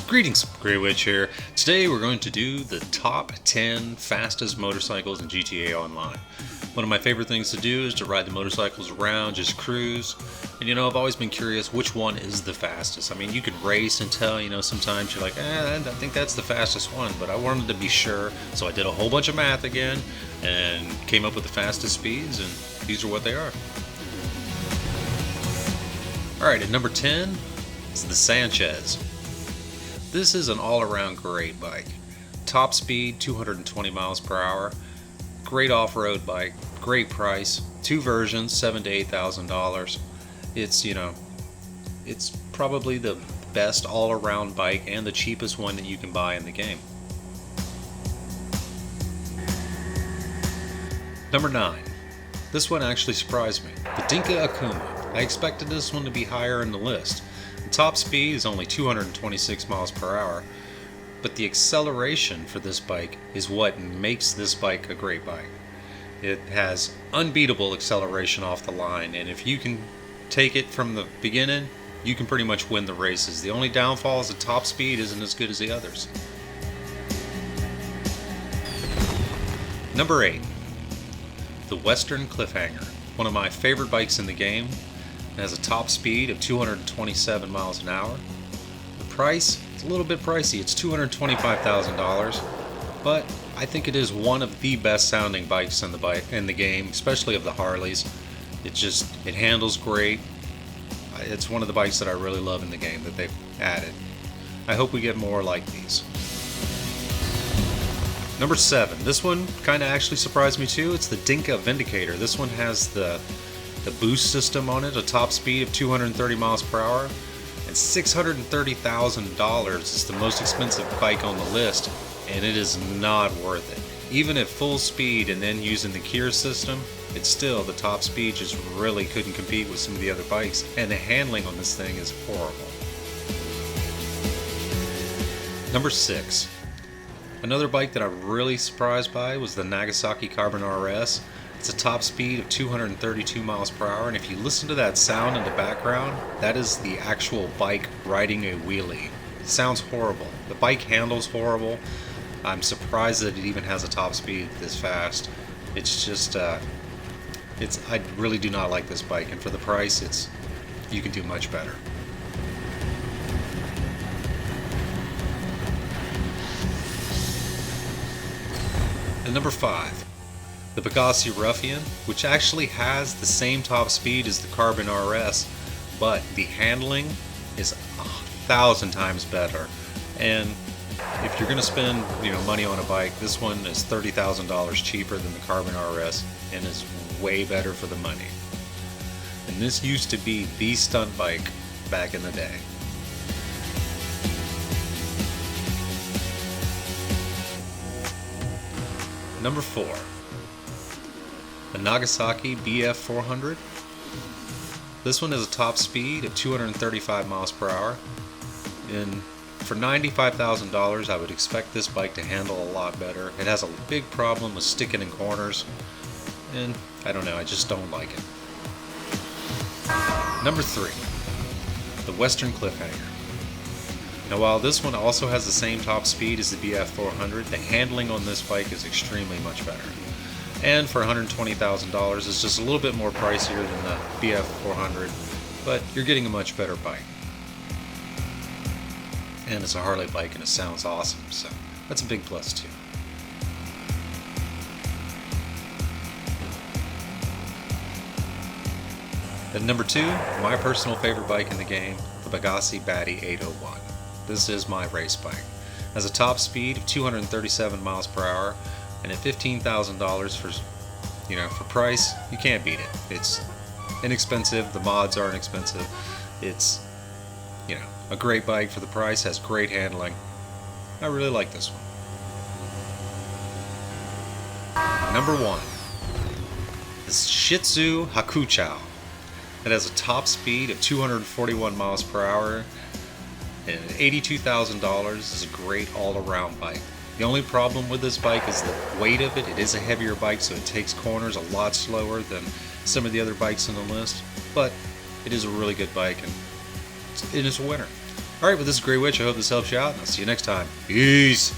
Greetings, Greywitch here. Today we're going to do the top 10 fastest motorcycles in GTA Online. One of my favorite things to do is to ride the motorcycles around, just cruise. And I've always been curious which one is the fastest. I mean, you can race and tell, sometimes you're like, I think that's the fastest one, but I wanted to be sure. So I did a whole bunch of math again and came up with the fastest speeds, and these are what they are. Alright, at number 10 is the Sanchez. This is an all-around great bike. Top speed, 220 miles per hour. Great off-road bike. Great price. Two versions, $7,000 to $8,000. It's probably the best all-around bike and the cheapest one that you can buy in the game. Number 9. This one actually surprised me. The Dinka Come. I expected this one to be higher in the list. The top speed is only 226 miles per hour, but the acceleration for this bike is what makes this bike a great bike. It has unbeatable acceleration off the line, and if you can take it from the beginning, you can pretty much win the races. The only downfall is the top speed isn't as good as the others. Number 8. The Western Cliffhanger. One of my favorite bikes in the game. It has a top speed of 227 miles an hour. The price, it's a little bit pricey. It's $225,000, but I think it is one of the best sounding bikes in the game, especially of the Harleys. It handles great. It's one of the bikes that I really love in the game that they've added. I hope we get more like these. Number 7. This one kind of actually surprised me too. It's the Dinka Vindicator. This one has the boost system on it, a top speed of 230 miles per hour, and $630,000 is the most expensive bike on the list, and it is not worth it. Even at full speed and then using the gear system, it's still, the top speed just really couldn't compete with some of the other bikes, and the handling on this thing is horrible. Number 6. Another bike that I'm really surprised by was the Nagasaki Carbon RS. It's a top speed of 232 miles per hour, and if you listen to that sound in the background, that is the actual bike riding a wheelie. It sounds horrible. The bike handles horrible. I'm surprised that it even has a top speed this fast. It's just, I really do not like this bike, and for the price, you can do much better. And number 5. The Pegasi Ruffian, which actually has the same top speed as the Carbon RS, but the handling is 1,000 times better. And if you're going to spend money on a bike, this one is $30,000 cheaper than the Carbon RS and is way better for the money. And this used to be the stunt bike back in the day. Number 4. The Nagasaki BF 400. This one has a top speed of 235 miles per hour, and for $95,000 I would expect this bike to handle a lot better. It has a big problem with sticking in corners, and I don't know, I just don't like it. Number 3. The Western Cliffhanger. Now while this one also has the same top speed as the BF 400, the handling on this bike is extremely much better. And for $120,000, it's just a little bit more pricier than the BF 400, but you're getting a much better bike. And it's a Harley bike and it sounds awesome, so that's a big plus too. At number 2, my personal favorite bike in the game, the Pegasi Bati 801. This is my race bike. It has a top speed of 237 miles per hour, and at $15,000 for price, you can't beat it. It's inexpensive. The mods aren't expensive. It's a great bike for the price. Has great handling. I really like this one. Number 1. The Shih Tzu Hakuchou. It has a top speed of 241 miles per hour, and at $82,000 is a great all-around bike. The only problem with this bike is the weight of it. It is a heavier bike, so it takes corners a lot slower than some of the other bikes on the list, but it is a really good bike, and it's a winner. Alright, well, this is Greywitch. I hope this helps you out, and I'll see you next time. Peace!